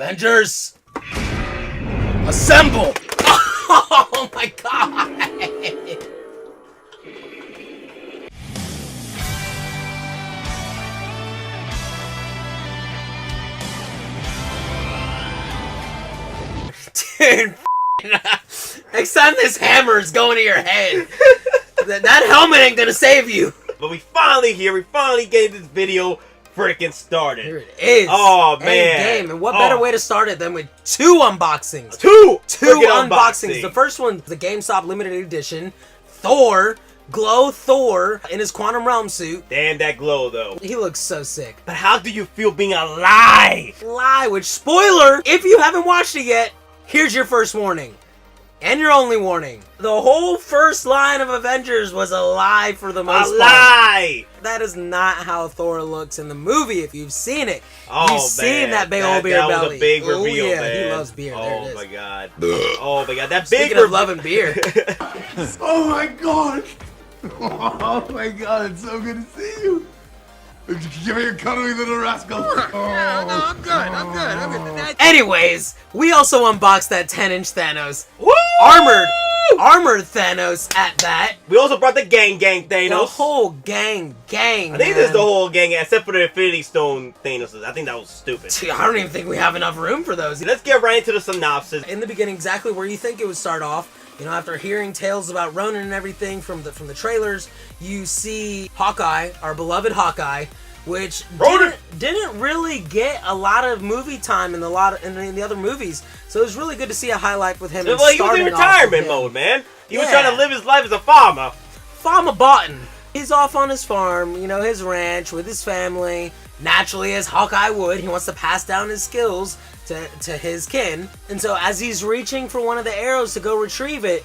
Avengers, assemble! Oh my god! Dude, next time this hammer is going to your head, that helmet ain't gonna save you. But we finally here. We finally get this video freaking started. Here it is. Oh man! Endgame. And what better way to start it than with two unboxings? Two unboxings. The first one, the GameStop limited edition, Thor. Glow Thor in his quantum realm suit. Damn that glow though. He looks so sick. But how do you feel being alive? Which, spoiler, if you haven't watched it yet, here's your first warning. And your only warning. The whole first line of Avengers was a lie for the most part. A lie! That is not how Thor looks in the movie if you've seen it. Oh, you've seen that big old beer belly. That was a big reveal, yeah, man. he loves beer. There it is. Oh my god. Oh my god. That big Speaking of loving beer. Oh my god. Oh my god, it's so good to see you. Give me your cuddly little rascal. Yeah, no, I'm good. Anyways, we also unboxed that 10-inch Thanos. Woo! Armored Thanos at that. We also brought the gang Thanos. The whole gang. I think this is the whole gang, except for the Infinity Stone Thanos. I think that was stupid. I don't even think we have enough room for those. Let's get right into the synopsis. In the beginning, exactly where you think it would start off. You know, after hearing tales about Ronan and everything from the trailers, you see Hawkeye, our beloved Hawkeye, which didn't really get a lot of movie time in the other movies. So it was really good to see a highlight with him. Well, he was in retirement mode, man. He was trying to live his life as a farmer. Farmer Barton. He's off on his farm, you know, his ranch with his family. Naturally, as Hawkeye would, he wants to pass down his skills to his kin. And so as he's reaching for one of the arrows to go retrieve it,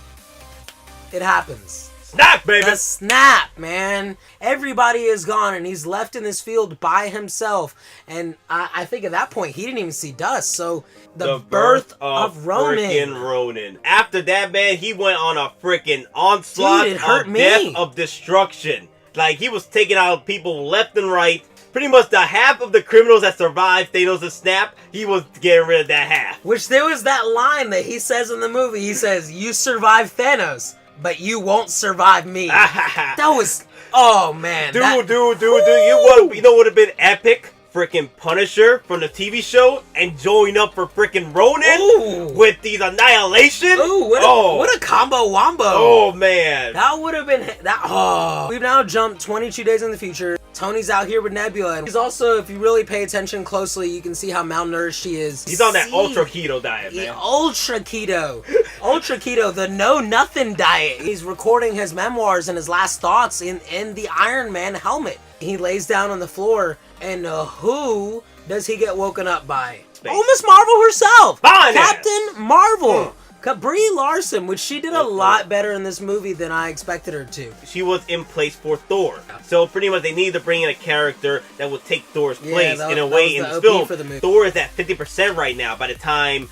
it happens. Snap, baby! The snap, man. Everybody is gone, and he's left in this field by himself. And I think at that point, he didn't even see dust. So the birth of Ronan. Freaking Ronan. After that, man, he went on a freaking onslaught of death, of destruction. Like, he was taking out people left and right. Pretty much the half of the criminals that survived Thanos' snap, he was getting rid of that half. Which there was that line that he says in the movie. He says, "You survived Thanos, but you won't survive me." That was, oh man. Dude. You know what would have been epic? Freaking Punisher from the TV show and join up for freaking Ronan with these Annihilation. Ooh, what a combo wombo. Oh man. That would have been that. Oh. We've now jumped 22 days in the future. Tony's out here with Nebula. And he's also, if you really pay attention closely, you can see how malnourished she is. He's on that ultra keto diet, man. Ultra keto. Ultra keto, the know-nothing diet. He's recording his memoirs and his last thoughts in the Iron Man helmet. He lays down on the floor, and who does he get woken up by? Oh, Miss Marvel herself! Captain Marvel! Brie Larson, which she did a lot better in this movie than I expected her to. She was in place for Thor. So pretty much they needed to bring in a character that would take Thor's place in a way in this film. Thor is at 50% right now by the time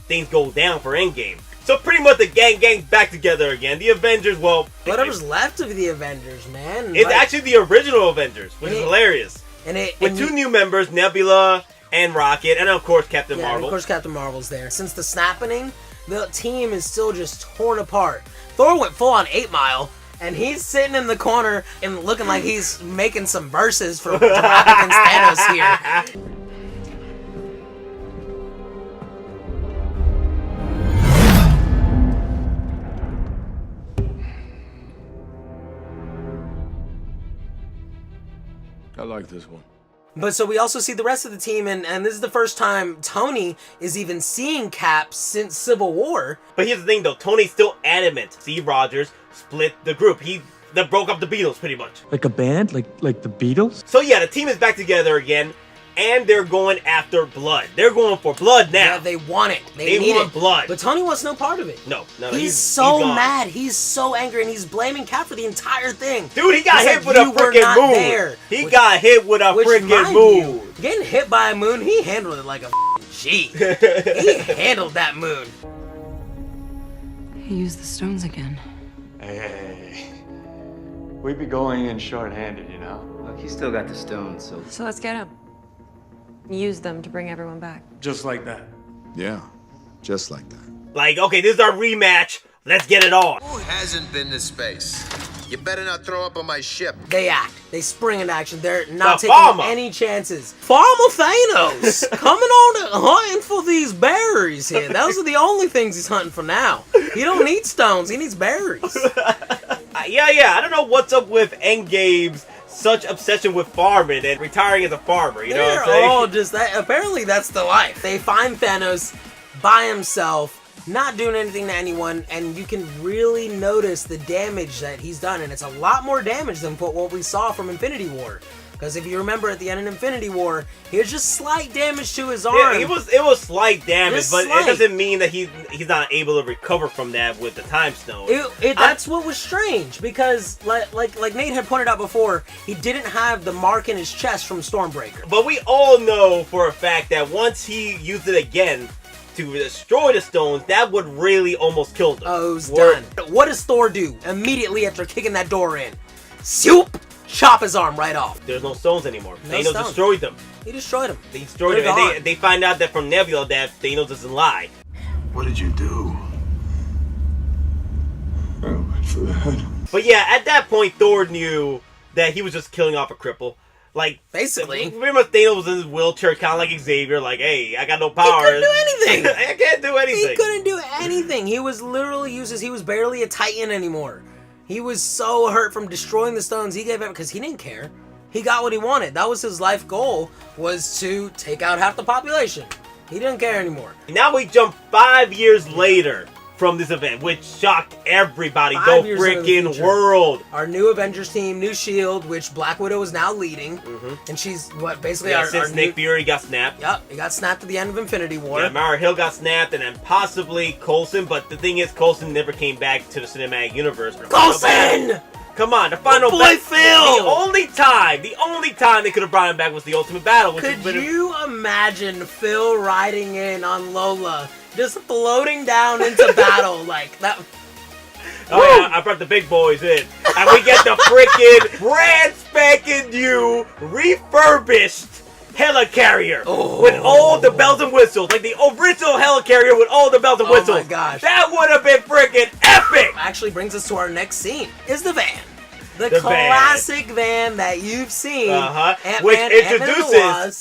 things go down for Endgame. So pretty much the gang's back together again. The Avengers, well... Whatever's left of the Avengers, man. It's actually the original Avengers, which is hilarious. With two new members, Nebula and Rocket, and of course Captain Marvel. And of course Captain Marvel's there. Since the snapping, the team is still just torn apart. Thor went full on 8 Mile, and he's sitting in the corner and looking like he's making some verses for Dragon Thanos here. I like this one. But so we also see the rest of the team, and this is the first time Tony is even seeing Cap since Civil War. But here's the thing though, Tony's still adamant. Steve Rogers split the group. They broke up the Beatles pretty much. Like a band? Like the Beatles? So yeah, the team is back together again. And they're going after blood. They're going for blood now. Yeah, they want it. They need want blood. But Tony wants no part of it. No. He's so mad. He's so angry, and he's blaming Cap for the entire thing. Dude, he got hit with a freaking moon. He got hit with a freaking moon. Getting hit by a moon, he handled it like a G. He handled that moon. He used the stones again. Hey. We'd be going in short-handed, you know? Look, he's still got the stones, so... So let's get him. use them to bring everyone back. Just like that. Yeah, just like that. Like, okay, this is our rematch. Let's get it on. Who hasn't been to space? You better not throw up on my ship. They act. They spring into action. They're not taking farmer. any chances. Farmer Thanos coming on hunting for these berries here. Those are the only things he's hunting for now. He don't need stones. He needs berries. Yeah. I don't know what's up with Endgame's such obsession with farming and retiring as a farmer. You know what I'm saying? They're all just that. Apparently, that's the life. They find Thanos by himself, not doing anything to anyone, and you can really notice the damage that he's done, and it's a lot more damage than what we saw from Infinity War. Because if you remember at the end of Infinity War, he was just slight damage to his arm. Yeah, it was slight damage, Just but slight. it doesn't mean that he's not able to recover from that with the Time Stone. That's what was strange, because like Nate had pointed out before, he didn't have the mark in his chest from Stormbreaker. But we all know for a fact that once he used it again to destroy the stones, that would really almost kill them. Oh, it was done. What does Thor do immediately after kicking that door in? Swoop! Chop his arm right off. There's no stones anymore. No Thanos stones. destroyed them. He destroyed him. They destroyed him, and they find out that from Nebula that Thanos doesn't lie. What did you do? I went for that. But yeah, at that point, Thor knew that he was just killing off a cripple. Like, basically. Pretty much Thanos was in his wheelchair, kind of like Xavier, like, hey, I got no power. He couldn't do anything. I can't do anything. He couldn't do anything. He was literally useless. He was barely a Titan anymore. He was so hurt from destroying the stones. He gave up because he didn't care. He got what he wanted. That was his life goal, was to take out half the population. He didn't care anymore. Now we jump 5 years later from this event, which shocked everybody, the freaking world. Our new Avengers team, new Shield, which Black Widow is now leading, and she's basically our since Nick Fury got snapped. Yep, he got snapped at the end of Infinity War. Yeah, Mara Hill got snapped, and then possibly Coulson, but the thing is, Coulson never came back to the cinematic universe. Coulson! Come on, the final boy Phil! The only time they could have brought him back was the Ultimate Battle. Could you imagine Phil riding in on Lola, just floating down into battle like that? Oh yeah, I brought the big boys in, and we get the freaking brand spanking new, refurbished helicarrier with all the bells and whistles, like the original helicarrier with all the bells and whistles. Oh my gosh, that would have been freaking epic! Actually brings us to our next scene, is the van. The classic van that you've seen,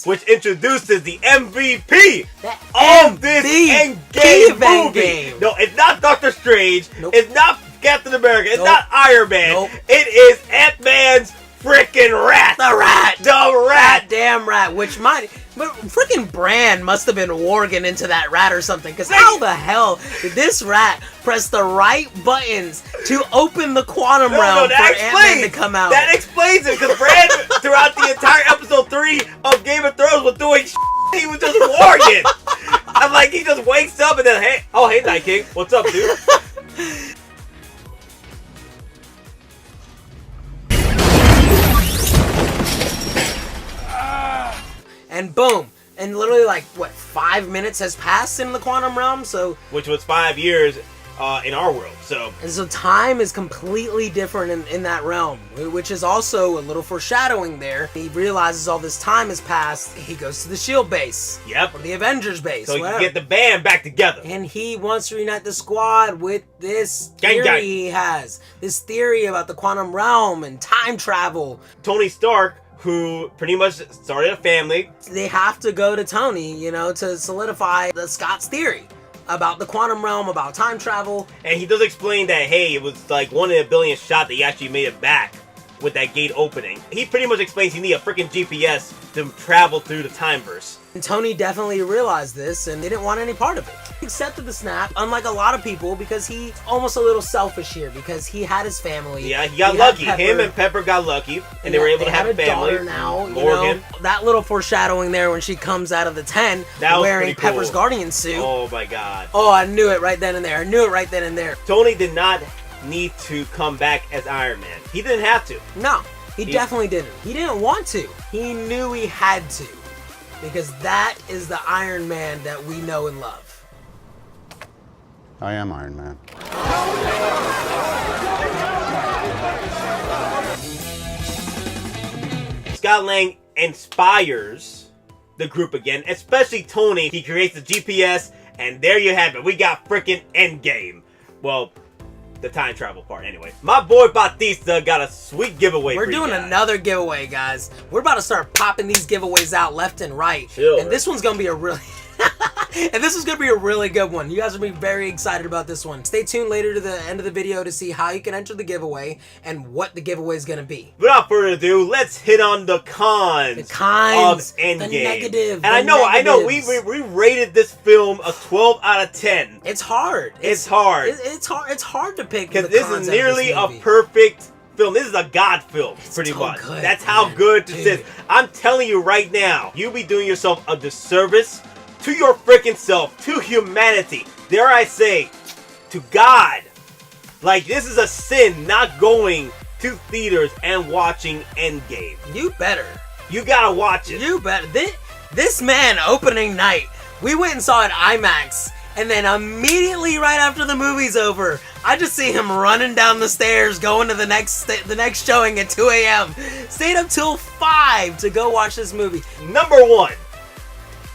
which introduces the MVP of this Endgame movie. No, it's not Doctor Strange. Nope. It's not Captain America. It's not Iron Man. Nope. It is Ant-Man's freaking rat. The rat. The rat. That damn rat. But freaking Bran must have been warging into that rat or something. Because how the hell did this rat press the right buttons to open the quantum realm for Ant-Man to come out? That explains it. Because Bran, throughout the entire episode 3 of Game of Thrones, was doing he was just warging. I'm like, he just wakes up and then, hey, Night King. What's up, dude? And boom. And literally, 5 minutes has passed in the quantum realm, so... Which was 5 years in our world, so... And so time is completely different in that realm, which is also a little foreshadowing there. He realizes all this time has passed, he goes to the S.H.I.E.L.D. base. Yep. Or the Avengers base, so he can get the band back together. And he wants to reunite the squad with this theory he has. This theory about the quantum realm and time travel. Tony Stark, who pretty much started a family. They have to go to Tony, to solidify the Scott's theory about the quantum realm, about time travel. And he does explain that, hey, it was like 1 in a billion shot that he actually made it back with that gate opening. He pretty much explains you need a freaking GPS to travel through the timeverse. And Tony definitely realized this and didn't want any part of it. He accepted the snap, unlike a lot of people, because he's almost a little selfish here, because he had his family. Yeah, he got lucky. Him and Pepper got lucky, and they were able to have a family. Daughter now, Morgan. That little foreshadowing there when she comes out of the tent wearing Pepper's Guardian suit. Oh my god. Oh, I knew it right then and there. Tony did not need to come back as Iron Man. He didn't have to. No, he definitely didn't. He didn't want to. He knew he had to. Because that is the Iron Man that we know and love. I am Iron Man. Scott Lang inspires the group again, especially Tony. He creates the GPS, and there you have it. We got freaking Endgame. Well, the time travel part anyway. My boy Batista got a sweet giveaway. We're doing another giveaway, guys. We're about to start popping these giveaways out left and right. Chill, and this one's gonna be a really and this is going to be a really good one. You guys will be very excited about this one. Stay tuned later to the end of the video to see how you can enter the giveaway and what the giveaway is going to be. Without further ado, let's hit on the cons. The cons of Endgame. The negative. And I know, we rated this film a 12 out of 10. It's hard. It's hard. It's hard to pick. Because this is nearly a perfect film. This is a God film, pretty much. Good, That's how good this is. I'm telling you right now, you'll be doing yourself a disservice to your freaking self, to humanity, dare I say, to God. Like, this is a sin not going to theaters and watching Endgame. You better. You gotta watch it. You better. This man, opening night, we went and saw it IMAX, and then immediately right after the movie's over, I just see him running down the stairs, going to the next showing at 2 a.m. Stayed up till 5 to go watch this movie. Number 1,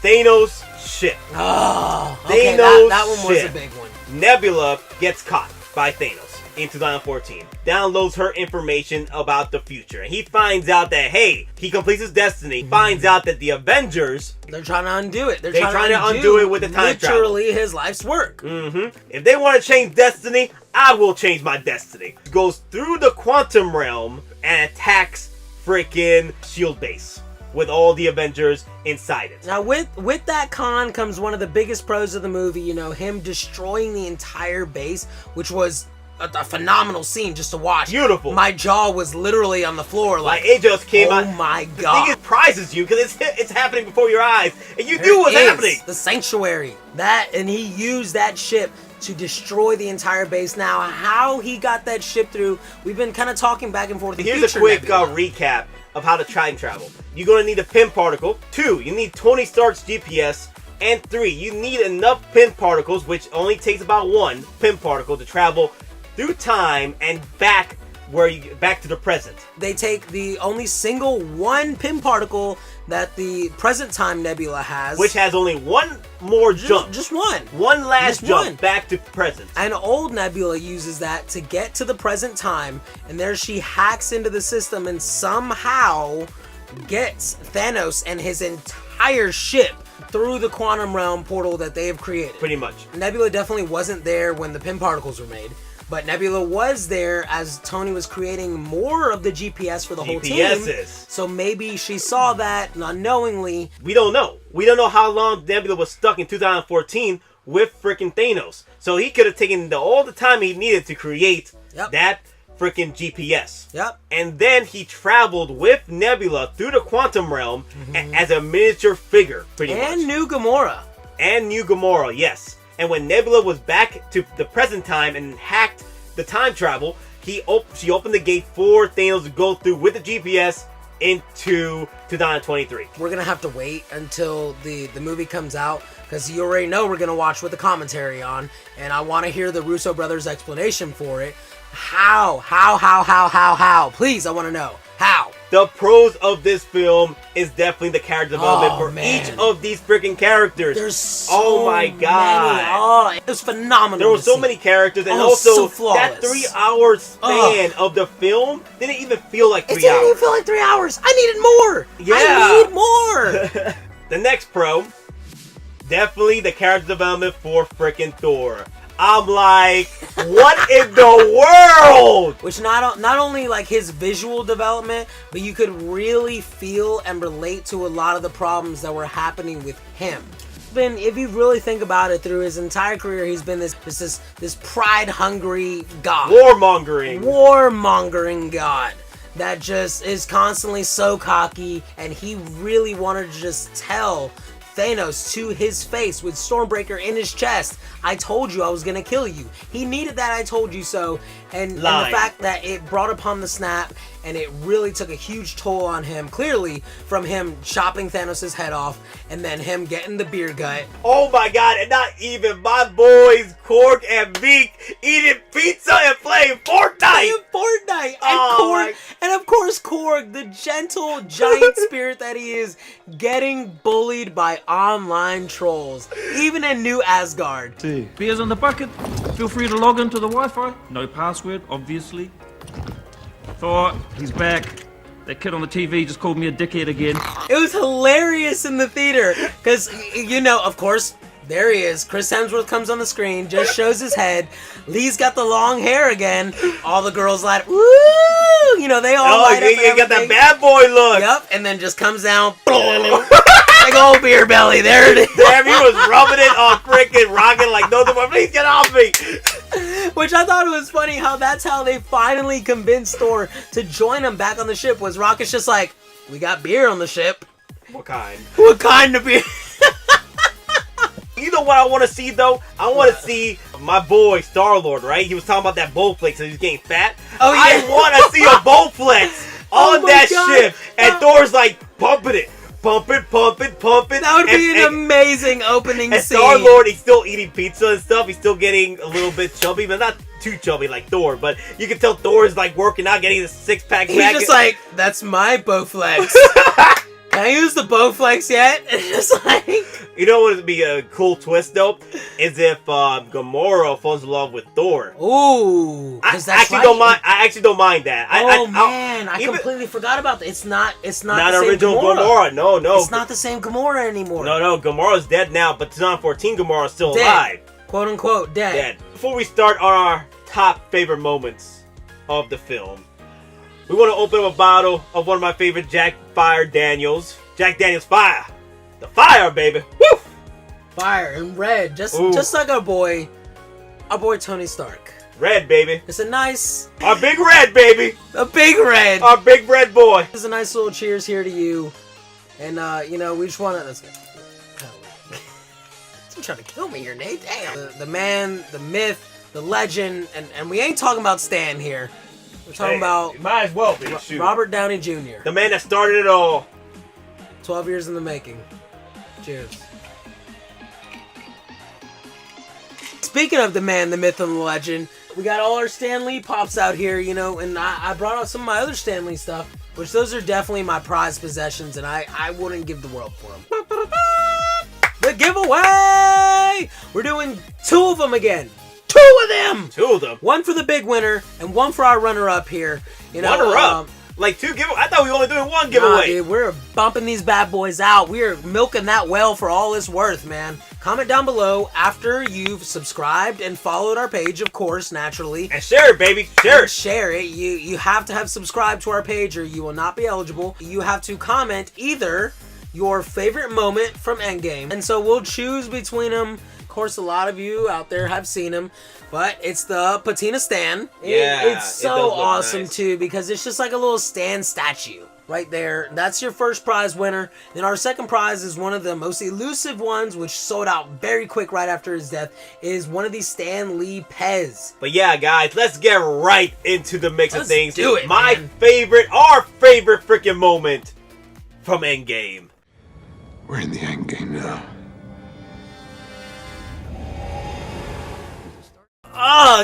Thanos ship. Oh, okay, that one was a big one. Nebula gets caught by Thanos in 2014. Downloads her information about the future. And he finds out that, hey, he completes his destiny. Finds out that the Avengers... They're trying to undo it. They're trying to undo it with the time travel. Literally his life's work. If they want to change destiny, I will change my destiny. Goes through the quantum realm and attacks freaking Shield base with all the Avengers inside it. Now, with that con comes one of the biggest pros of the movie, you know, him destroying the entire base, which was a phenomenal scene just to watch. Beautiful. My jaw was literally on the floor, like it just came out. Oh my God. God. The thing surprises you because it's happening before your eyes, and you knew what's happening. The Sanctuary. And he used that ship to destroy the entire base. Now, how he got that ship through, we've been kind of talking back and forth. Here's a quick recap of how to time travel. You're going to need a pin particle. 2, you need Tony Stark's GPS. And 3, you need enough pin particles, which only takes about 1 pin particle to travel through time and back to the present. They take the only single 1 pin particle that the present time Nebula has, which has only 1 more jump. Just 1. One last jump back to present. And old Nebula uses that to get to the present time, and there she hacks into the system and somehow gets Thanos and his entire ship through the quantum realm portal that they have created. Pretty much. Nebula definitely wasn't there when the pin particles were made, but Nebula was there as Tony was creating more of the GPS for the whole team. So maybe she saw that unknowingly. We don't know. We don't know how long Nebula was stuck in 2014 with freaking Thanos. So he could have taken all the time he needed to create that freaking GPS. And then he traveled with Nebula through the quantum realm as a miniature figure, pretty much. And New Gamora. And New Gamora, yes. And when Nebula was back to the present time and hacked the time travel, she opened the gate for Thanos to go through with the GPS into 2023. We're gonna have to wait until the movie comes out, because you already know we're gonna watch with the commentary on, and I want to hear the Russo brothers' explanation for it. How? Please, I want to know. How? The pros of this film is definitely the character development for each of these freaking characters. There's so my God. many. Oh, it was phenomenal. There were so many characters, and also so that 3-hour span of the film didn't even feel like 3 hours. It didn't even feel like 3 hours. I needed more. I need more. The next pro, definitely the character development for freaking Thor. I'm like, what in the world? Which not only like his visual development, but you could really feel and relate to a lot of the problems that were happening with him. If you really think about it, through his entire career, he's been this pride-hungry god. Warmongering god that just is constantly so cocky, and he really wanted to just tell Thanos to his face with Stormbreaker in his chest, I told you I was gonna kill you. He needed that I told you so, and the fact that it brought upon the snap, and it really took a huge toll on him, clearly, from him chopping Thanos' head off, and then him getting the beer gut. Oh my god, and not even my boys, Korg and Meek, eating pizza and playing Fortnite! And of course, Korg, the gentle giant spirit that he is, getting bullied by online trolls, even in New Asgard. Beers on the bucket. Feel free to log into the Wi-Fi. No password, obviously. Thor, he's back. That kid on the TV just called me a dickhead again. It was hilarious in the theater, because, you know, of course, there he is. Chris Hemsworth comes on the screen, just shows his head. Lee's got the long hair again. All the girls like, woo! You know, they all light up. You got that bad boy look. Yep, and then just comes down. Big old beer belly. There it is. Damn, he was rubbing it on freaking Rocket like, no, please get off me. Which I thought it was funny how that's how they finally convinced Thor to join him back on the ship. Was Rocket's just like, we got beer on the ship. What kind? What kind of beer? You know what I want to see, though? I want to see my boy, Star-Lord, right? He was talking about that Bowflex and he's getting fat. Oh, yeah. I want to see a Bowflex on that ship. And Thor's like, pumping it. Pump it. That would be an amazing opening and scene. Star-Lord, he's still eating pizza and stuff. He's still getting a little bit chubby, but not too chubby like Thor. But you can tell Thor is like working out, getting the six-pack back. He's just like, that's my Bowflex. Can I use the Bowflex yet? It's just like... You know what would be a cool twist, though? Is if Gamora falls in love with Thor. Ooh. I actually don't mind that. I completely forgot about that. It's not the same original Gamora. No. It's not the same Gamora anymore. No. Gamora's dead now, but 2014 Gamora's still alive. Quote unquote dead. Before we start on our top favorite moments of the film, we want to open up a bottle of one of my favorite Jack Daniels Fire. The fire, baby. Woo! Fire and red, just like our boy Tony Stark. Red, baby. It's a nice... Our big red, baby. A big red. Our big red boy. It's a nice little cheers here to you. And, you know, we just want to... You're trying to kill me here, Nate. Damn. The man, the myth, the legend, and we ain't talking about Stan here. We're talking about... Might as well be. Robert Downey Jr. The man that started it all. 12 years in the making. Cheers. Speaking of the man, the myth, and the legend, we got all our Stan Lee pops out here, you know, and I brought out some of my other Stan Lee stuff, which those are definitely my prized possessions, and I wouldn't give the world for them. The giveaway! We're doing 2 of them again. 2 of them! 2 of them? One for the big winner, and one for our runner-up here. You know, runner-up? Like 2 giveaways? I thought we were only doing 1 giveaway. Nah, dude, we're bumping these bad boys out. We're milking that well for all it's worth, man. Comment down below after you've subscribed and followed our page, of course, naturally. And share it, baby. Share it. Share it. You have to have subscribed to our page or you will not be eligible. You have to comment either your favorite moment from Endgame, and so we'll choose between them. Of course, a lot of you out there have seen them, but it's the Patina Stan. It's so awesome, nice. Too, because it's just like a little Stan statue right there. That's your first prize winner. Then our second prize is one of the most elusive ones, which sold out very quick right after his death, is one of these Stan Lee Pez. But yeah, guys, let's get right into the mix of things. Do it, our favorite freaking moment from Endgame. We're in the Endgame now.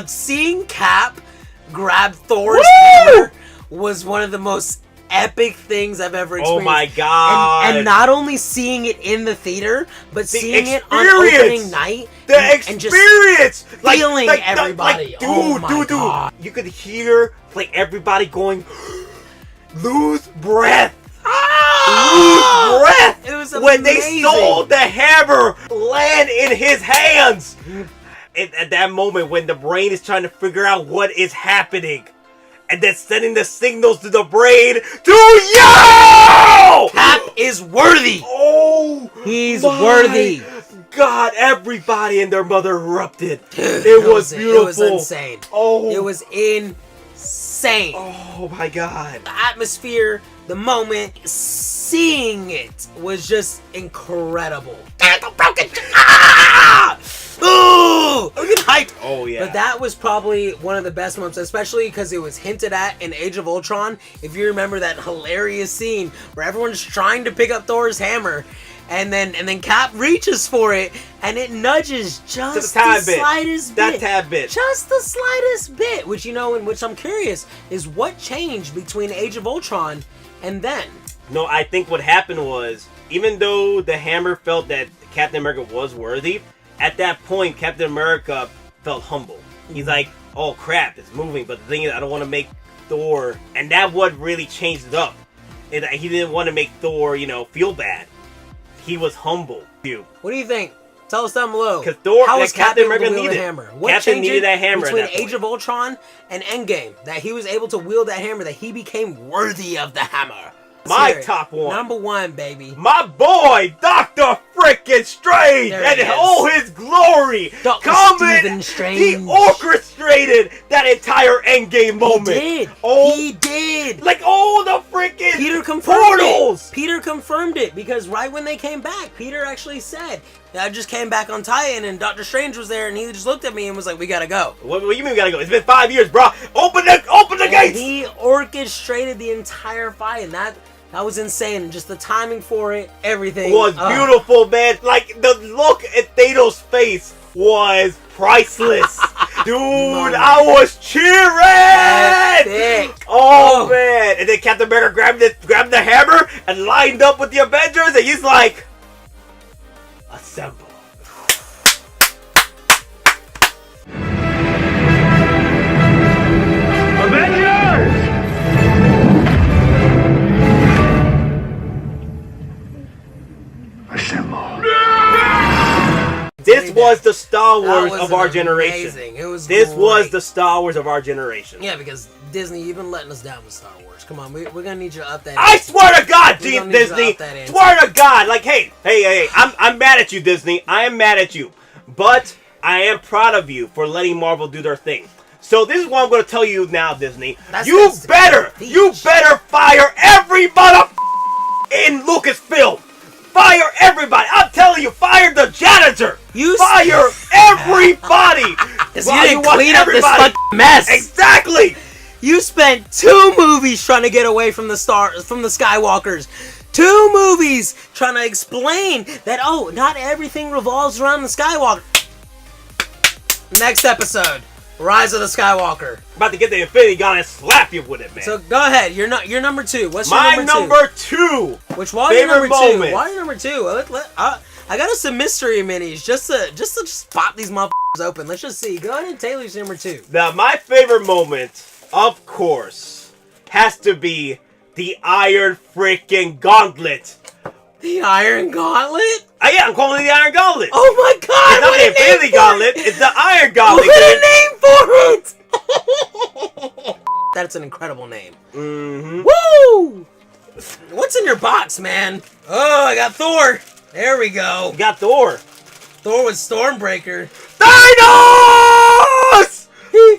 Seeing Cap grab Thor's hammer was one of the most epic things I've ever experienced. Oh my god! And not only seeing it in the theater, but seeing it on opening night. And just feeling everybody. Dude. You could hear like everybody going, lose breath. Lose breath. It was amazing. When they saw the hammer land in his hands. At that moment when the brain is trying to figure out what is happening and then sending the signals to the brain to yo! Cap is worthy. Oh, he's worthy. God, everybody and their mother erupted. Dude, it was beautiful. It was insane. Oh, it was insane. Oh my god. The atmosphere, the moment, seeing it was just incredible. Ooh! Ooh, I'm getting hyped. Oh yeah. But that was probably one of the best moments, especially because it was hinted at in Age of Ultron. If you remember that hilarious scene where everyone's trying to pick up Thor's hammer, and then Cap reaches for it, and it nudges just the slightest bit. That tad bit. Just the slightest bit. Which, you know, in which I'm curious, is what changed between Age of Ultron and then? No, I think what happened was, even though the hammer felt that Captain America was worthy, at that point, Captain America felt humble. He's like, oh crap, it's moving, but the thing is, I don't want to make Thor, and that what really changed it up. He didn't want to make Thor, you know, feel bad. He was humble. What do you think? Tell us down below. Because Thor, how was Captain Cap America able to wield needed the hammer? What Captain needed that hammer between at that Age of Ultron and Endgame that he was able to wield that hammer, that he became worthy of the hammer? My top one. Number one, baby. My boy, Dr. Frickin' Strange, and all his glory. Stephen Strange. He orchestrated that entire Endgame moment. He did. He did. Like all the freaking Peter confirmed portals. It. Peter confirmed it because right when they came back, Peter actually said, I just came back on Titan and Doctor Strange was there and he just looked at me and was like, we gotta go. What do you mean we gotta go? It's been 5 years, bro. Open the gates. He orchestrated the entire fight, and that was insane. Just the timing for it, everything. Was beautiful, man. Like, the look at Thanos' face was priceless. Dude, I was cheering! Oh, man. And then Captain America grabbed the hammer and lined up with the Avengers, and he's like, assemble. This was the Star Wars of our generation. It was This great. was the Star Wars of our generation. Yeah, because Disney, you've been letting us down with Star Wars. Come on, we're gonna need you to up that. I swear to God, Disney. Swear to God. Like, hey. I'm mad at you, Disney. I am mad at you. But I am proud of you for letting Marvel do their thing. So this is what I'm going to tell you now, Disney. You better fire every mother in Lucasfilm. Fire everybody. I'm telling you, fire the janitor. Fire everybody. Because you didn't clean up this fucking mess. Exactly. You spent 2 movies trying to get away from the Skywalkers. 2 movies trying to explain that, oh, not everything revolves around the Skywalker. Next episode, Rise of the Skywalker. About to get the Infinity Gun and slap you with it, man. So go ahead. You're number 2. What's your My number 2? number 2. Which why are you number 2? Moment. Why are you number 2? I got us some mystery minis just to pop these motherfuckers open. Let's just see. Go ahead and Taylor's number 2. Now, my favorite moment, of course, has to be the Iron freaking Gauntlet. The Iron Gauntlet? Yeah, I'm calling it the Iron Gauntlet. Oh my God! It's not the Infinity Gauntlet. It's the Iron Gauntlet. What a name for it! That's an incredible name. Mm-hmm. Woo! What's in your box, man? Oh, I got Thor. There we go. You got Thor. Thor with Stormbreaker. Thanos! Bring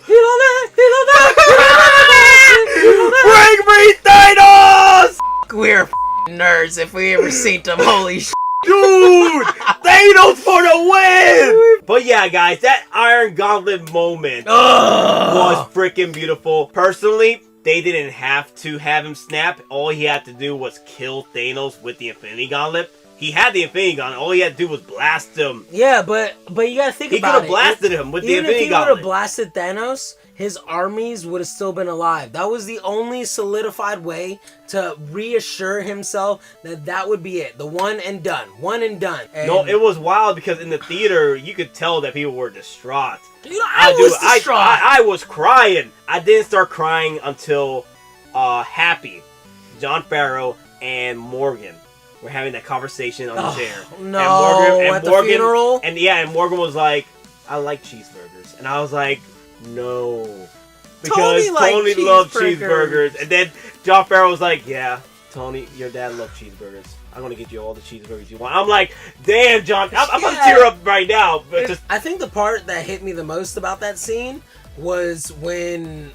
me Thanos! We're nerds if we ever seen them. Holy shit. Dude! Thanos for the win! But yeah, guys, that Iron Gauntlet moment was freaking beautiful. Personally, they didn't have to have him snap. All he had to do was kill Thanos with the Infinity Gauntlet. He had the Infinity Gauntlet. All he had to do was blast him. Yeah, but you gotta think about it. He could have blasted him with the Infinity Gauntlet. Even if he would have blasted Thanos, his armies would have still been alive. That was the only solidified way to reassure himself that would be it. The one and done. One and done. And no, it was wild because in the theater, you could tell that people were distraught. Dude, I was distraught. I was crying. I didn't start crying until Happy, John Farrow, and Morgan were having that conversation on the chair. No, at the funeral? And yeah, and Morgan was like, I like cheeseburgers. And I was like, no. Because Tony loved cheeseburgers. And then John Farrow was like, yeah, Tony, your dad loved cheeseburgers. I'm going to get you all the cheeseburgers you want. I'm like, damn, John. I'm going to tear up right now. But I think the part that hit me the most about that scene was when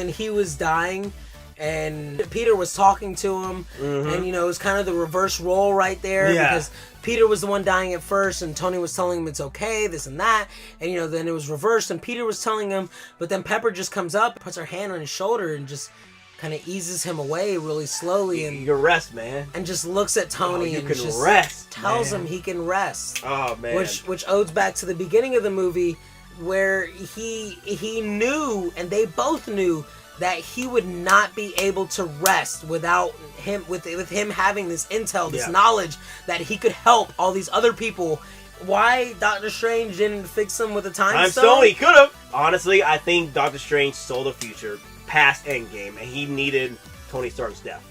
he was dying and Peter was talking to him, and you know, it was kind of the reverse role right there, because Peter was the one dying at first, and Tony was telling him it's okay, this and that, and you know, then it was reversed, and Peter was telling him, but then Pepper just comes up, puts her hand on his shoulder, and just kind of eases him away really slowly, and you can rest, man, and just looks at Tony you and can just rest, tells him he can rest. Oh man, which owes back to the beginning of the movie, where he knew, and they both knew, that he would not be able to rest without him, with him having this intel, this knowledge that he could help all these other people. Why Doctor Strange didn't fix him with a time stone? He could have. Honestly, I think Doctor Strange saw the future past Endgame, and he needed Tony Stark's death.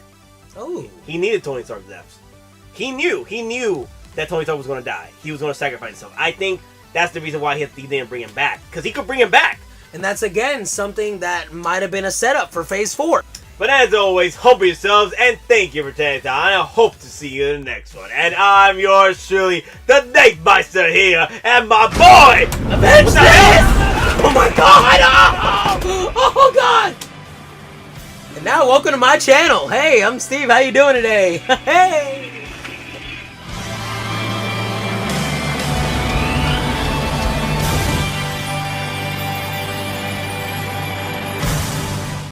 Oh. He needed Tony Stark's death. He knew that Tony Stark was going to die. He was going to sacrifice himself. I think that's the reason why he didn't bring him back, because he could bring him back. And that's, again, something that might have been a setup for Phase 4. But as always, hope yourselves, and thank you for taking time. I hope to see you in the next one. And I'm yours truly, the Myster here, and my boy, Avengers! Oh my god! Oh god! And now, welcome to my channel. Hey, I'm Steve. How you doing today? Hey!